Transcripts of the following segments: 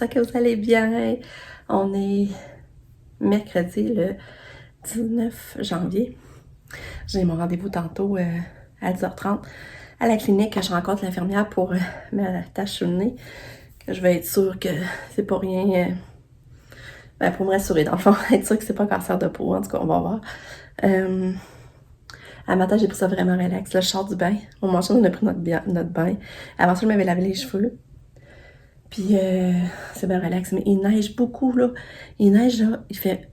j'espère que vous allez bien. On est mercredi le 19 janvier. J'ai mon rendez-vous tantôt à 10h30 à la clinique. Je rencontre l'infirmière pour ma tâche sur le nez. Je vais être sûre que c'est pas rien... pour me rassurer, dans le fond, être sûre que c'est pas un cancer de peau. En tout cas, on va voir. À matin, j'ai pris ça vraiment relax. Là, je sors du bain. Mon manchon, on a pris notre bain. Avant ça, je m'avais lavé les cheveux. Puis, c'est bien relax. Mais il neige beaucoup, là. Il neige, là. Il fait...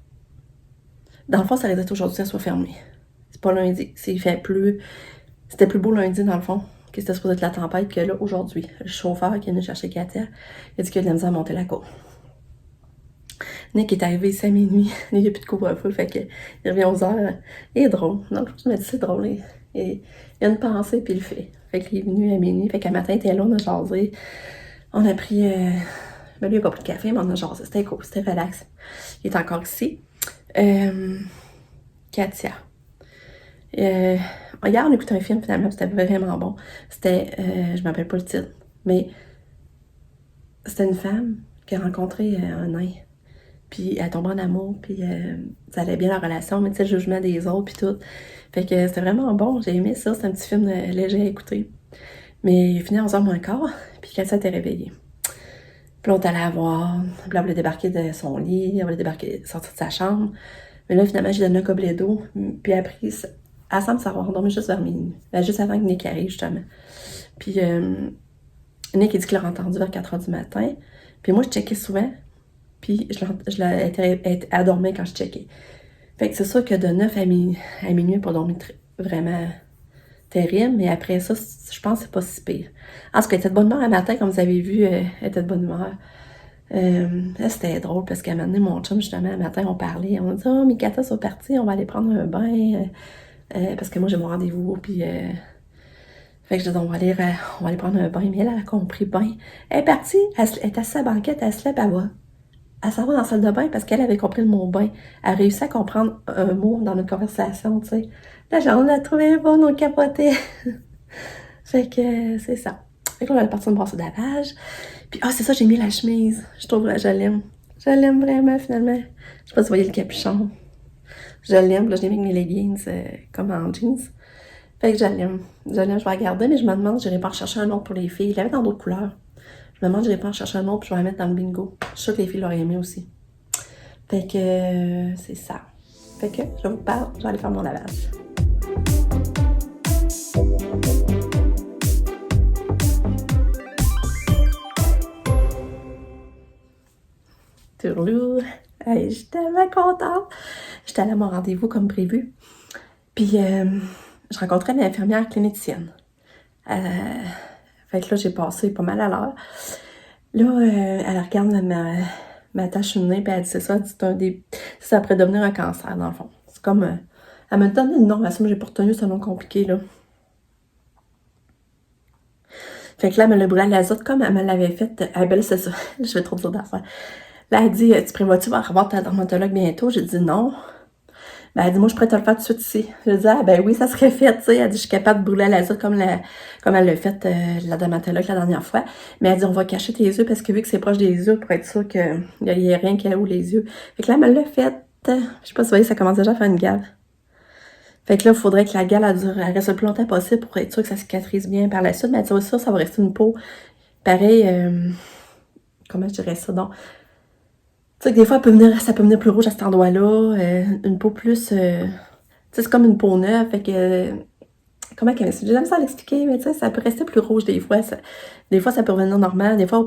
Dans le fond, ça risque d'être aujourd'hui que ça soit fermé. C'est pas lundi. Il fait plus... C'était plus beau lundi, dans le fond, que c'était supposé être la tempête que là, aujourd'hui. Le chauffeur qui est venu chercher Katia, il a dit qu'il a de la misère à monter la côte. Nick est arrivé ici à minuit. Il n'y a plus de couvre-feu, fait qu'il revient aux heures. Il est drôle. Donc, je me dis, c'est drôle. Il a une pensée, puis il le fait. Fait qu'il est venu à minuit. Fait qu'à matin, il était là, on a jasé. On a pris... Ben lui, il n'a pas pris de café, mais on a jasé. C'était cool, c'était relax. Il est encore ici. Katia. Hier, on écoutait un film, finalement, c'était vraiment bon. C'était... je ne m'appelle pas le titre, mais... C'était une femme qui a rencontré un nain. Puis elle tombe en amour, puis ça allait bien la relation, mais tu sais, le jugement des autres, puis tout. Fait que c'était vraiment bon, j'ai aimé ça, c'est un petit film léger à écouter. Mais il est fini à 11h moins quart, puis Katia s'était réveillée. Puis là, on est allé la voir, puis là, on voulait débarquer de son lit, on voulait débarquer, sortir de sa chambre. Mais là, finalement, j'ai donné un gobelet d'eau, puis elle a pris... Elle semble s'avoir endormi juste vers minuit, juste avant que Nick arrive, justement. Puis Nick, il dit qu'il l'a entendu vers 4h du matin. Puis moi, je checkais souvent, puis elle dormait quand je checkais. Fait que c'est sûr que de 9 à minuit, elle n'a pas dormi vraiment terrible, mais après ça, je pense que c'est pas si pire. En tout cas, elle était de bonne humeur le matin, comme vous avez vu, elle était de bonne humeur. Là, c'était drôle parce qu'à un moment donné, mon chum, justement, le matin, on parlait. On a dit, oh, mes Kata sont partis, on va aller prendre un bain. Parce que moi, j'ai mon rendez-vous, puis... Fait que je dis, on va aller prendre un bain. Mais elle a compris bain. Elle est partie, elle est assise à la banquette, elle se lève, elle s'en va dans la salle de bain parce qu'elle avait compris le mot bain. Elle a réussi à comprendre un mot dans notre conversation, tu sais. Là, genre, on l'a trouvé bon, on capotait. Fait que c'est ça. Fait que là, on va partir me brasser de lavage. Puis, c'est ça, j'ai mis la chemise. Je l'aime. Je l'aime vraiment, finalement. Je sais pas si vous voyez le capuchon. Je l'aime. Là, je l'ai mis avec mes leggings comme en jeans. Fait que je l'aime. Je vais la garder, mais je me demande si je n'irai pas en chercher un autre pour les filles. Il l'avait dans d'autres couleurs. Je me demande si je n'irai pas en chercher un autre puis je vais la mettre dans le bingo. Je suis sûre que les filles l'auraient aimé aussi. Fait que c'est ça. Fait que je vous parle, je vais aller faire mon lavage. Tourlou! Hey, je suis tellement contente! J'étais allée à mon rendez-vous comme prévu. Puis, je rencontrais une infirmière clinicienne. Fait que là, j'ai passé pas mal à l'heure. Là, elle regarde ma tache sur le nez, puis elle dit, c'est ça, ça pourrait devenir un cancer, dans le fond. C'est comme, elle me donne le nom, mais ça, j'ai pas retenu ce nom compliqué, là. Fait que là, elle me l'a brûlé à l'azote, comme elle me l'avait fait. Ben là, c'est ça, je vais trop dire d'affaires. Là, elle dit, tu prévois-tu revoir ta dermatologue bientôt? J'ai dit non. Ben, elle dit, moi, je pourrais te le faire tout de suite ici. Je dis, ben oui, ça serait fait, tu sais. Elle dit, je suis capable de brûler à l'azote comme elle l'a fait, la dermatologue la dernière fois. Mais elle dit, on va cacher tes yeux parce que vu que c'est proche des yeux, pour être sûr qu'il n'y a rien qui a où les yeux. Fait que là, elle me l'a fait. Je sais pas si vous voyez, ça commence déjà à faire une gale. Fait que là, il faudrait que la gale, elle reste le plus longtemps possible pour être sûr que ça cicatrise bien par la suite. Mais elle dit, ça va rester une peau pareil, comment je dirais ça, donc. Tu sais que des fois, ça peut venir plus rouge à cet endroit-là, une peau plus... tu sais, c'est comme une peau neuve, fait que... Comment qu'elle... J'aime ça l'expliquer, mais tu sais, ça peut rester plus rouge des fois. Des fois, ça peut revenir normal, des fois,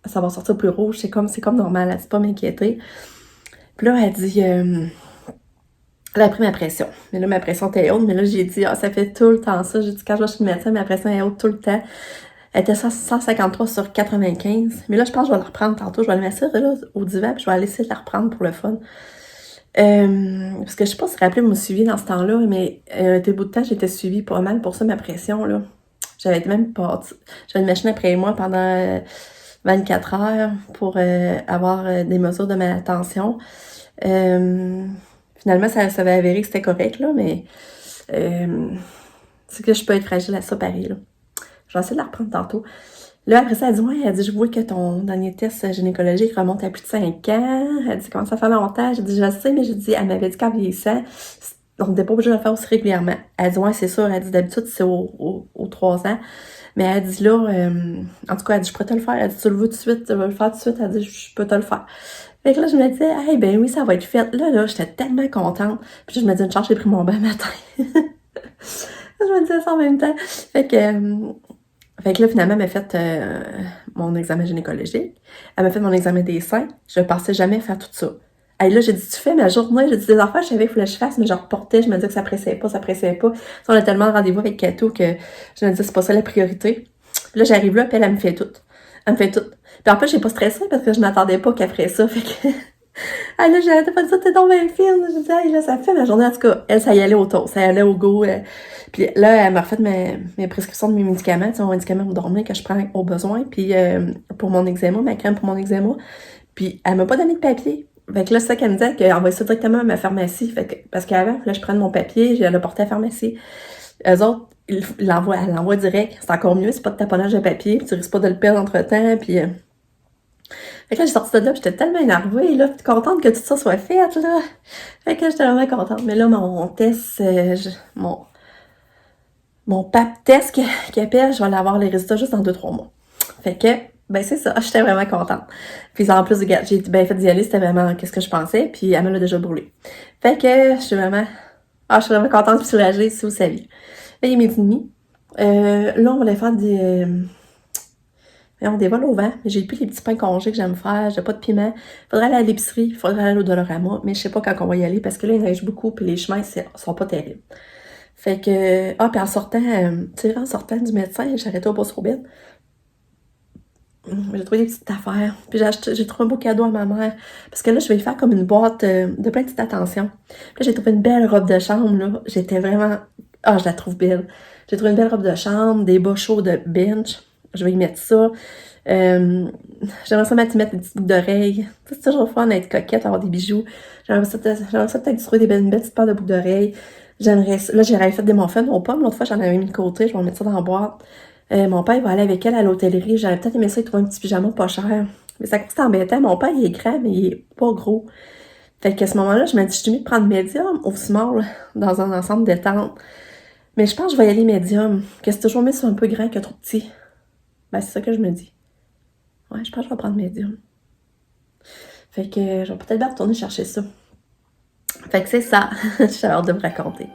ça va sortir plus rouge. C'est comme normal, elle dit pas m'inquiéter. Puis là, elle dit... elle a pris ma pression. Mais là, ma pression était haute, mais là, j'ai dit, ça fait tout le temps ça. J'ai dit, quand je vais chez le médecin, ma pression est haute tout le temps. Elle était 153 sur 95. Mais là, je pense que je vais la reprendre tantôt. Je vais aller m'asseoir là, au divan, puis je vais aller essayer de la reprendre pour le fun. Parce que je sais pas si rappelez, vous me suiviez dans ce temps-là, mais des bouts de temps, j'étais suivie pas mal pour ça, ma pression, là. J'avais même pas... J'avais une machine après moi pendant 24 heures pour avoir des mesures de ma tension. Finalement, ça avait avéré que c'était correct, là, mais c'est que je peux être fragile à ça pareil, là. Je vais essayer de la reprendre tantôt. Là, après ça, elle dit, ouais, elle dit, je vois que ton dernier test gynécologique remonte à plus de 5 ans. Elle dit, comment ça fait longtemps? J'ai dit, je sais, mais j'ai dit, elle m'avait dit qu'en vieillissant, on n'était pas obligé de le faire aussi régulièrement. Elle dit, ouais, c'est sûr. Elle dit, d'habitude, c'est aux 3 ans. Mais elle dit, là, en tout cas, elle dit, je pourrais te le faire. Elle dit, tu le veux tout de suite, tu veux le faire tout de suite. Elle dit, je peux te le faire. Fait que là, je me disais, hey, ben oui, ça va être fait. Là, j'étais tellement contente. Puis je me disais, une chance, j'ai pris mon bain matin. Je me disais ça en même temps. Fait que là, finalement, elle m'a fait mon examen gynécologique. Elle m'a fait mon examen des seins. Je pensais jamais faire tout ça. Et là, j'ai dit, tu fais ma journée. J'ai dit, des affaires, je savais qu'il fallait que je fasse, mais je reportais. Je me disais que ça pressait pas, ça pressait pas. On a tellement de rendez-vous avec Kato que je me disais, c'est pas ça la priorité. Puis là, j'arrive là, puis elle me fait tout. Elle me fait tout. Puis en plus, j'ai pas stressé parce que je m'attendais pas qu'elle ferait ça. Fait que ah là, j'arrêtais pas de dire, t'es donc bien fine. Je disais, hey, là, ça fait ma journée. En tout cas, elle, ça y allait au toast, ça y allait au go. Puis là, elle m'a refait mes prescriptions de mes médicaments. Tu sais, mon médicament pour dormir que je prends au besoin. Puis pour mon eczéma, ma crème pour mon eczéma. Puis elle m'a pas donné de papier. Fait que là, c'est ça qu'elle me disait, qu'elle envoyait ça directement à ma pharmacie. Fait que, parce qu'avant, là, je prenne mon papier, je le portais à la pharmacie. Eux autres, elle l'envoie direct. C'est encore mieux, c'est pas de taponnage de papier. Puis tu risques pas de le perdre entre-temps. Puis... Fait que là, j'ai sorti de là, pis j'étais tellement énervée, là, pis contente que tout ça soit fait, là. Fait que j'étais vraiment contente. Mais là, mon test, mon pap test qui appelle, je vais avoir les résultats juste dans 2-3 mois. Fait que, ben c'est ça, j'étais vraiment contente. Puis en plus, regarde, j'ai bien fait d'y aller, c'était vraiment qu'est-ce que je pensais, puis elle me l'a déjà brûlé. Fait que, je suis vraiment contente et soulagée, si vous saviez. Là, il est midi et demi. Là, on va aller faire des vols au vent. J'ai plus les petits pains congés que j'aime faire. J'ai pas de piment. Faudrait aller à l'épicerie. Faudrait aller au Dollarama. Mais je sais pas quand on va y aller parce que là, il neige beaucoup puis les chemins sont pas terribles. Fait que... Ah, puis en sortant, tu sais, en sortant du médecin, j'ai arrêté au Boss Robin. J'ai trouvé des petites affaires. Puis j'ai trouvé un beau cadeau à ma mère. Parce que là, je vais y faire comme une boîte de plein de petites attentions. Puis là, j'ai trouvé une belle robe de chambre, là. J'étais vraiment... Ah, je la trouve belle. J'ai trouvé une belle robe de chambre, des bas chauds de bench. Je vais y mettre ça. J'aimerais ça mettre des petites boucles d'oreilles. C'est toujours fun d'être coquette, avoir des bijoux. J'aimerais ça peut-être trouver des belles petites paires de boucles d'oreilles. Là, j'aurais fait des muffins aux pommes. L'autre fois, j'en avais mis de côté. Je vais mettre ça dans la boîte. Mon père, il va aller avec elle à l'hôtellerie. J'aurais peut-être aimé ça, il trouver un petit pyjama pas cher. Mais ça coûte embêtant. Mon père, il est grand, mais il est pas gros. Fait qu'à ce moment-là, je me dis, je suis mieux de prendre médium ou small dans un ensemble détente. Mais je pense que je vais y aller médium. Que c'est toujours mieux sur un peu grand que trop petit. Ben, c'est ça que je me dis. Ouais, je pense que je vais prendre médium. Fait que je vais peut-être bien retourner chercher ça. Fait que c'est ça. J'ai hâte de vous raconter.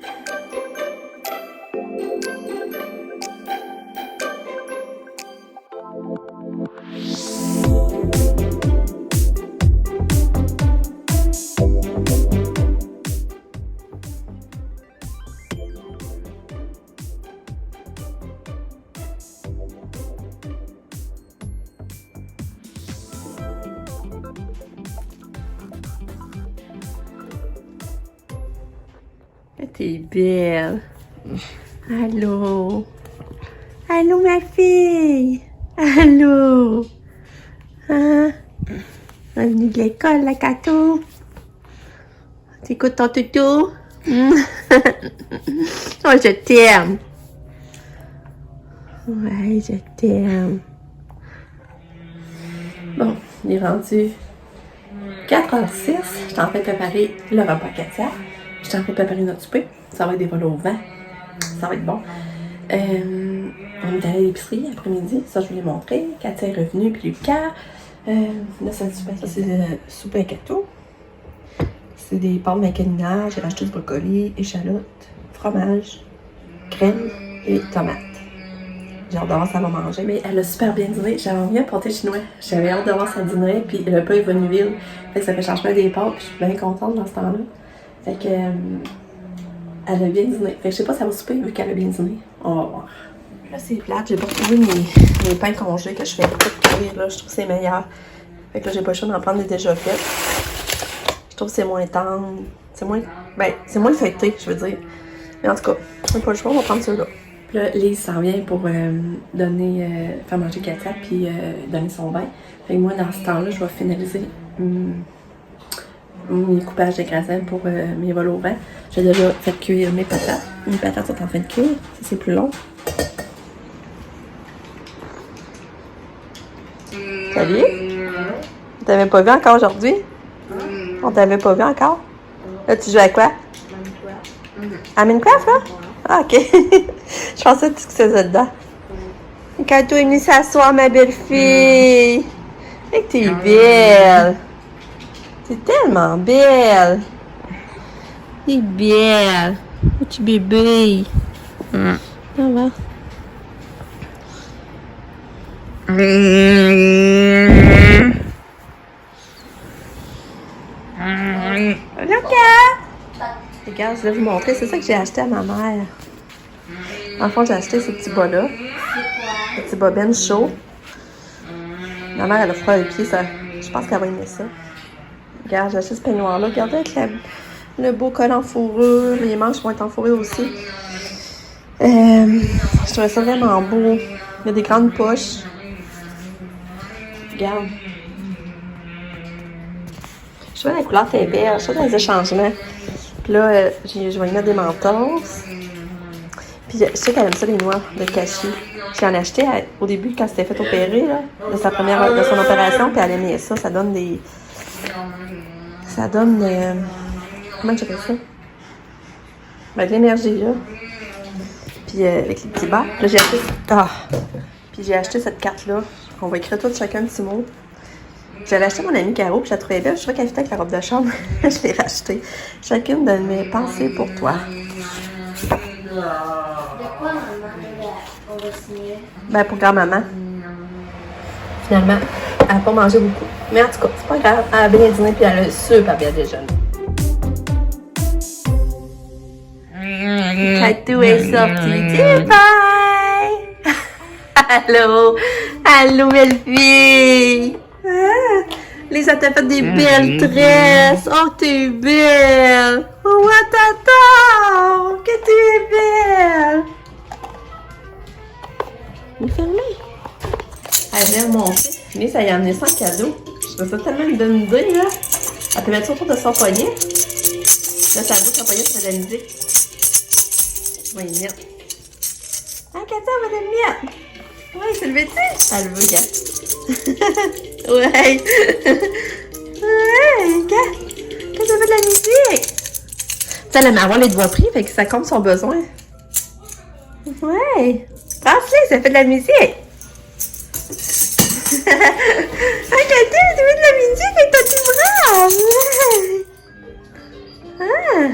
T'es belle. Allô? Allô, ma fille? Allô? Hein? On est venu de l'école, la Kato? T'écoutes ton toutou? Oh, je t'aime. Ouais, je t'aime. Bon, il est rendu 4h06. Je suis en train de préparer le repas Katia. Je suis en train de préparer notre souper. Ça va être des vols au vent. Ça va être bon. On est allé à l'épicerie après-midi. Ça, je vous l'ai montré. Katia est revenue, puis Lucas. Là, c'est le souper. Ça, c'est le souper à Kato. C'est des pâtes macaninales. J'ai racheté du brocoli, échalotes, fromage, crème et tomates. J'ai hâte de voir si elle va manger. Mais elle a super bien dîné. J'avais envie un pâté chinois. J'avais hâte de voir sa dîner. Puis le plat est venu vide. Fait que ça fait changement des pâtes. Puis je suis bien contente dans ce temps-là. Fait que... elle a bien dîné. Fait que je sais pas si elle va souper vu qu'elle a bien dîné. On va voir. Là, c'est plate. J'ai pas retrouvé mes pains congés que je fais tout cuire. Là, je trouve que c'est meilleur. Fait que là, j'ai pas le choix d'en prendre des déjà faits. Je trouve que c'est moins tendre. C'est moins... Ben, c'est moins feuilleté, je veux dire. Mais en tout cas, on n'a pas le choix. On va prendre ceux-là. Puis là, Lise s'en vient pour faire manger Katia puis donner son bain. Fait que moi, dans ce temps-là, je vais finaliser mes coupages de gratins pour mes vols au vent. J'ai déjà fait cuire mes patates. Mes patates sont en train de cuire. Ça, c'est plus long. Salut! On t'avait pas vu encore aujourd'hui? On t'avait pas vu encore? Là, tu joues à quoi? À Minecraft, là? Ah, ok. Je pensais que tu faisais dedans. Quand tu es venue s'asseoir, ma belle fille. Et que t'es belle. T'es tellement belle. T'es belle. Petit bébé. Ça va. Regarde, je vais vous montrer. C'est ça que j'ai acheté à ma mère. En fond, j'ai acheté ces petits bas-là. Ces petits bas-bennes chauds. Ma mère, elle a froid les pieds, ça. Je pense qu'elle va aimer ça. Regarde, j'ai acheté ce peignoir-là. Regardez avec le beau col en fourrure. Les manches vont être en fourrure aussi. Je trouvais ça vraiment beau. Il y a des grandes poches. Regarde. Je trouvais la couleur était belle. Je trouvais des changements. Puis là, je vais y mettre des mentors. Puis je sais qu'elle aime ça, les noix de cachis. J'en ai acheté au début quand c'était fait opérer, là, de son opération. Puis elle aimait ça. Ça donne des... comment j'appelle ça? Ben, de l'énergie, là. Puis avec les petits bas. Là, j'ai acheté... Puis j'ai acheté cette carte-là. On va écrire tout chacun un petit mot. J'avais acheté mon amie Caro, puis je la trouvais belle. Je trouvais qu'elle fitait avec la robe de chambre. Je l'ai rachetée. Chacune de mes pensées pour toi. De quoi, maman, on va signer? Ben, pour grand-maman. Finalement, elle n'a pas mangé beaucoup. Mais en tout cas, c'est pas grave. Elle a bien dîné, puis elle a super bien déjeuné. Katou est sortie. Bye! Allô! Allô, belle fille! Ah, Lisa t'a fait des belles tresses! Oh, t'es belle! Oh, attends! Que tu es belle! Il est fermé! Elle vient remonter. Lisa, ça y a amené ça en cadeau. Je trouve ça tellement une bonne idée, là. Elle peut mettre ça autour de son poignet. Là, ça bouche son poignet, ça fait de la musique. On va y mettre. Ah, Katia, on va le mettre! Ouais, c'est le tu elle veut, gars. Ouais. Ouais, gars. Quand ça fait de la musique. Tu elle aime avoir les doigts pris, fait que ça compte son besoin. Ouais. Pense-le, ça fait de la musique. Ah, Katia, tu fais de la musique avec ton petit bras. Ouais. Ah.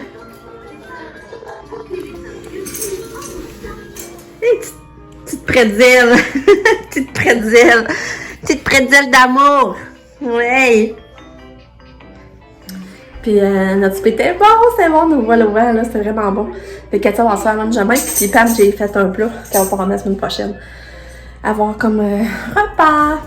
Hey, petite pretzel. Petite pretzel. Petite pretzel d'amour. Ouais. Puis notre souper était bon, c'était bon, nous voilà ouvert, là, c'était vraiment bon. Puis Katia va se faire même jamais. Puis Pam, j'ai fait un plat qu'elle va prendre la semaine prochaine. Avoir comme repas.